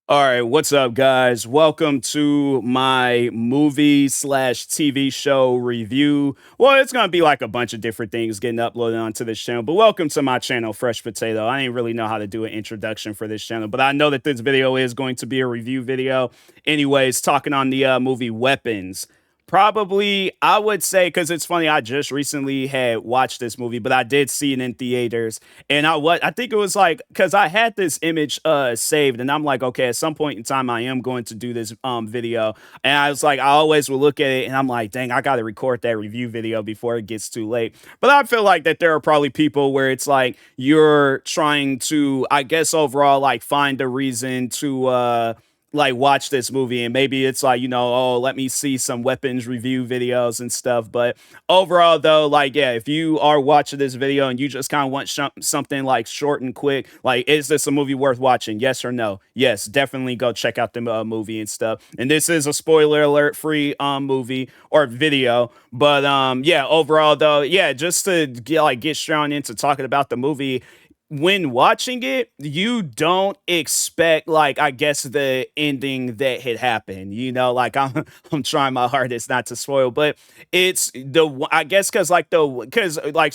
All right, what's up, guys? Welcome to my movie slash TV show review. Well, it's gonna be like a bunch of different things getting uploaded onto this channel, but welcome to my channel, Fresh Potato. I didn't really know how to do an introduction for this channel, but I know that this video is going to be a review video. Anyways, talking on the movie Weapons. Probably, I would say, because it's funny, I just recently had watched this movie, but I did see it in theaters. And I think it was like because I had this image saved, and I'm like, okay, at some point in time, I am going to do this video. And I was like, I always will look at it, and I'm like, dang, I got to record that review video before it gets too late. But I feel like that there are probably people where it's like you're trying to, I guess, overall, like find a reason to like watch this movie, and maybe it's like, oh, let me see some weapons review videos and stuff. But overall though, like, yeah, if you are watching this video and you just kind of want something like short and quick, like, is this a movie worth watching? Yes or no? Yes, definitely go check out the movie and stuff. And this is a spoiler alert free movie or video. But yeah, overall though, yeah, just to get straight into talking about the movie, when watching it, you don't expect, like, I guess the ending that had happened. Like, I'm trying my hardest not to spoil, but it's I guess because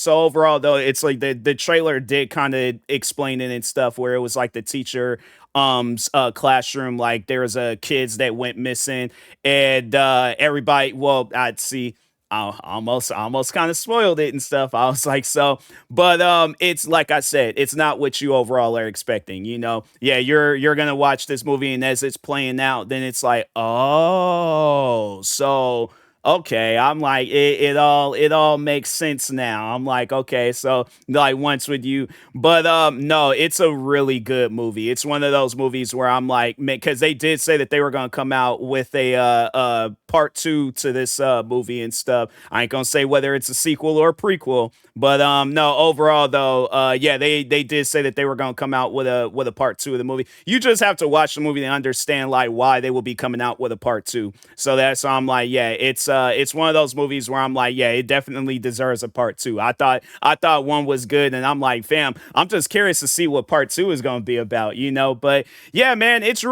so overall though, it's like the trailer did kind of explain it and stuff, where it was like the teacher classroom, like there was a kids that went missing, and everybody, well, I'd see, I almost kind of spoiled it and stuff. I was like, so, but it's like I said, it's not what you overall are expecting. Yeah, you're gonna watch this movie, and as it's playing out, then it's like, oh, so okay. I'm like, it all makes sense now. I'm like, okay, so like once with you, but no, it's a really good movie. It's one of those movies where I'm like, because they did say that they were gonna come out with a part two to this movie and stuff. I ain't gonna say whether it's a sequel or a prequel, but no, overall though, yeah, they did say that they were gonna come out with a part two of the movie. You just have to watch the movie to understand like why they will be coming out with a part two. So that's I'm like, yeah, it's one of those movies where I'm like, yeah, it definitely deserves a part two. I thought one was good, and I'm like, fam, I'm just curious to see what part two is gonna be about. But yeah, man, it's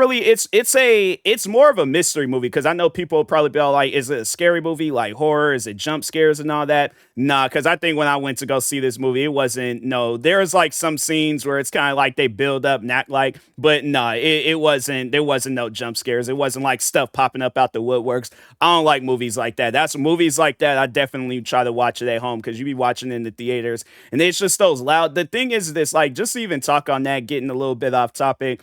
more of a mystery movie, because I know people will probably be all like, is it a scary movie, like horror? Is it jump scares and all that? Nah, because I think when I went to go see this movie, it wasn't. No, there's like some scenes where it's kind of like they build up, not like, but nah, it wasn't. There wasn't no jump scares. It wasn't like stuff popping up out the woodworks. I don't like movies like that. That's movies like that. I definitely try to watch it at home, because you be watching in the theaters, and it's just those loud. The thing is this, like, just to even talk on that, getting a little bit off topic,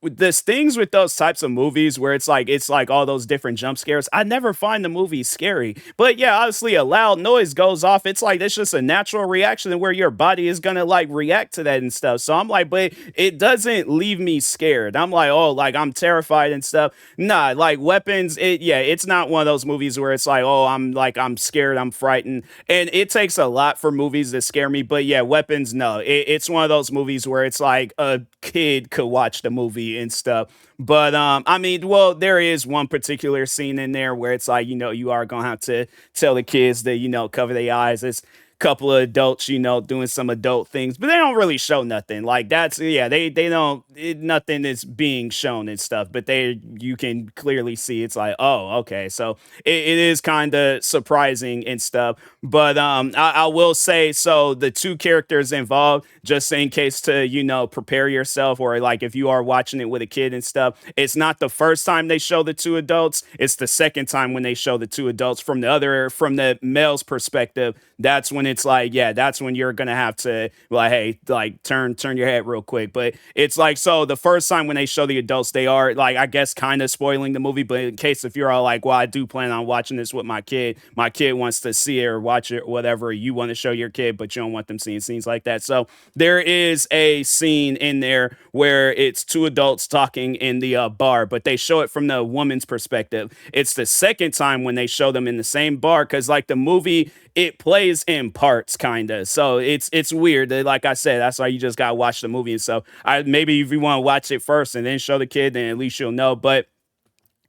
with this things with those types of movies where it's like all those different jump scares, I never find the movie scary. But yeah, obviously a loud noise goes off. It's like it's just a natural reaction where your body is gonna like react to that and stuff. So I'm like, but it doesn't leave me scared. I'm like, oh, like I'm terrified and stuff. Nah, like Weapons, it's not one of those movies where it's like, oh, I'm scared, I'm frightened. And it takes a lot for movies to scare me. But yeah, Weapons, no. It's one of those movies where it's like a kid could watch the movie and stuff. But I mean, well, there is one particular scene in there where it's like, you are gonna have to tell the kids that, cover their eyes. It's a couple of adults, doing some adult things, but they don't really show nothing. Like that's, yeah, they don't, nothing is being shown and stuff, but you can clearly see it's like, oh, okay, so it is kind of surprising and stuff. But I will say, so the two characters involved, just in case to prepare yourself, or like if you are watching it with a kid and stuff, it's not the first time they show the two adults. It's the second time when they show the two adults from the male's perspective. That's when it's like, yeah, that's when you're gonna have to like, hey, like turn your head real quick. But it's like, so the first time when they show the adults, they are like, I guess, kind of spoiling the movie. But in case if you're all like, well, I do plan on watching this with my kid wants to see it or watch it or whatever, you want to show your kid, but you don't want them seeing scenes like that. So there is a scene in there where it's two adults talking in the bar, but they show it from the woman's perspective. It's the second time when they show them in the same bar, because like the movie, it plays in parts, kind of. So it's weird. Like I said, that's why you just gotta watch the movie and stuff. Maybe if you want to watch it first and then show the kid, then at least you'll know. But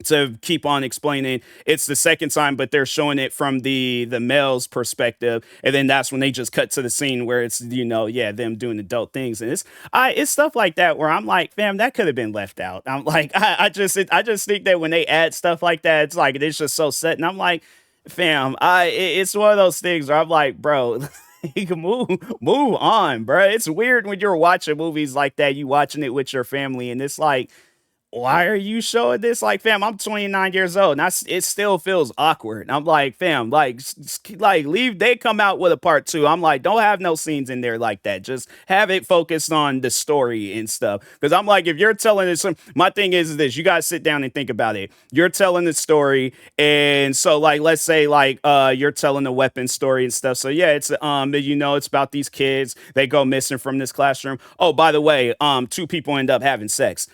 to keep on explaining it's the second time, but they're showing it from the male's perspective, and then that's when they just cut to the scene where it's, yeah, them doing adult things. And it's stuff like that where I'm like, fam, that could have been left out. I'm like, I just think that when they add stuff like that, it's like it's just so set, and I'm like, fam, it's one of those things where I'm like, bro. You can move on, bro. It's weird when you're watching movies like that, you watching it with your family, and it's like, why are you showing this? Like, fam, I'm 29 years old, and it still feels awkward. I'm like, fam, like, like, leave. They come out with a part two. I'm like, don't have no scenes in there like that. Just have it focused on the story and stuff. Because I'm like, if you're telling this, my thing is this: you guys sit down and think about it. You're telling the story, and so, like, let's say, like, you're telling the weapon story and stuff. So yeah, it's about these kids. They go missing from this classroom. Oh, by the way, two people end up having sex.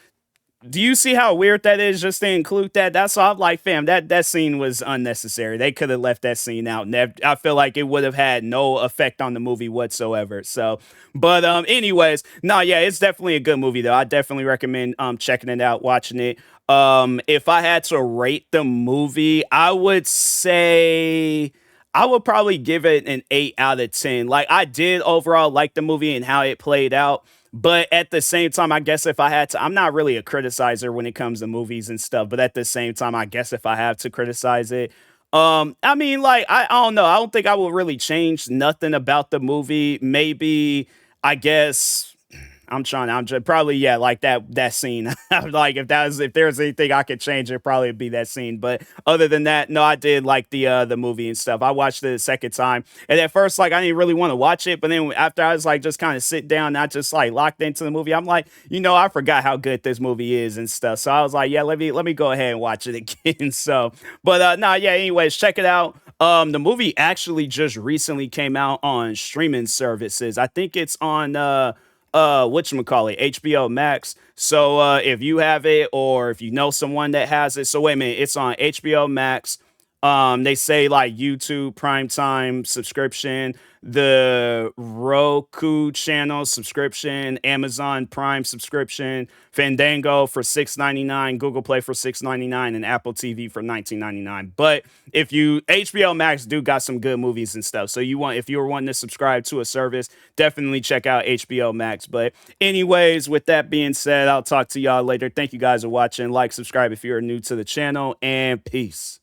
Do you see how weird that is just to include that? That's all I'm like, fam, that scene was unnecessary. They could have left that scene out. And I feel like it would have had no effect on the movie whatsoever. So, but anyways, no, yeah, it's definitely a good movie though. I definitely recommend checking it out, watching it. If I had to rate the movie, I would probably give it an 8 out of 10. Like, I did overall like the movie and how it played out. But at the same time, I guess if I had to, I'm not really a criticizer when it comes to movies and stuff. But at the same time, I guess if I have to criticize it, I mean, like, I don't know. I don't think I will really change nothing about the movie. Maybe, I guess. I'm just probably, yeah, like that scene. Like, if there's anything I could change, it probably would be that scene. But other than that, no, I did like the movie and stuff. I watched it a second time, and at first, like, I didn't really want to watch it, but then after I was like just kind of sit down, and I just like locked into the movie. I'm like, I forgot how good this movie is and stuff. So I was like, yeah, let me go ahead and watch it again. So, but no, yeah. Anyways, check it out. The movie actually just recently came out on streaming services. I think it's on whatchamacallit, HBO Max. So if you have it or if you know someone that has it, so wait a minute, it's on HBO Max. They say like YouTube Primetime subscription, the Roku channel subscription, Amazon Prime subscription, Fandango for 6.99, Google Play for 6.99, and Apple TV for 19.99. But if you HBO Max do got some good movies and stuff. So if you were wanting to subscribe to a service, definitely check out HBO Max. But anyways, with that being said, I'll talk to y'all later. Thank you guys for watching. Like, subscribe if you're new to the channel, and peace.